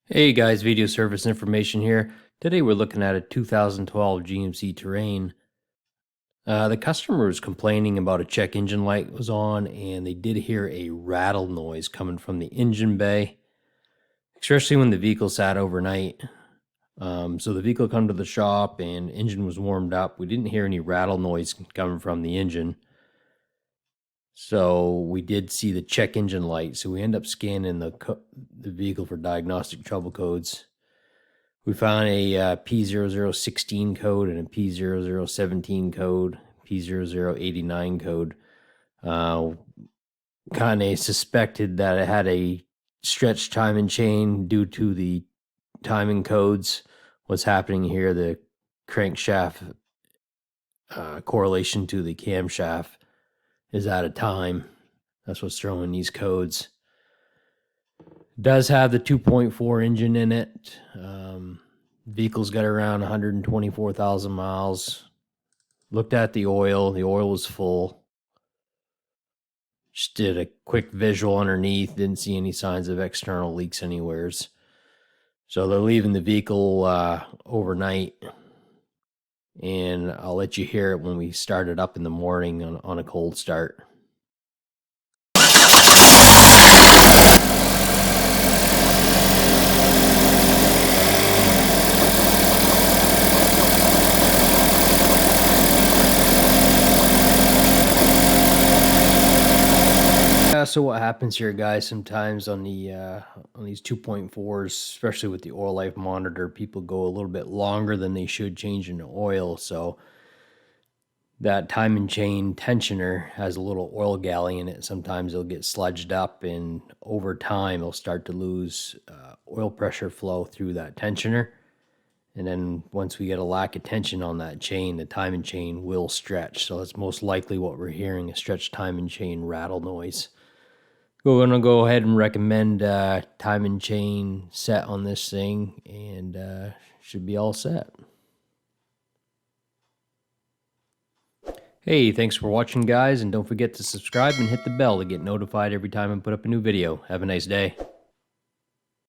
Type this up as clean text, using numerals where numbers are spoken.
Hey guys, video service information here. Today we're looking at a 2012 GMC Terrain. The customer was complaining about a check engine light was on, and they did hear a rattle noise coming from the engine bay, especially when the vehicle sat overnight. So the vehicle come to the shop and engine was warmed up. We didn't hear any rattle noise coming from the engine. So we did see the check engine light. So we end up scanning the vehicle for diagnostic trouble codes. We found a P0016 code and a P0017 code, P0089 code. Kind of suspected that it had a stretched timing chain due to the timing codes. What's happening here, the crankshaft correlation to the camshaft is out of time. That's what's throwing these codes. Does have the 2.4 engine in it. Vehicle's got around 124,000 miles. Looked at the oil. The oil was full. Just did a quick visual underneath. Didn't see any signs of external leaks anywheres. So they're leaving the vehicle overnight. And I'll let you hear it when we start it up in the morning on a cold start. So what happens here, guys, sometimes on the on these 2.4s, especially with the oil life monitor, people go a little bit longer than they should changing the oil. So that timing chain tensioner has a little oil galley in it. Sometimes it'll get sludged up, and over time it'll start to lose oil pressure flow through that tensioner. And then once we get a lack of tension on that chain, the timing chain will stretch. So that's most likely what we're hearing, a stretched timing chain rattle noise. We're going to go ahead and recommend timing chain set on this thing, and should be all set. Hey, thanks for watching, guys, and don't forget to subscribe and hit the bell to get notified every time I put up a new video. Have a nice day.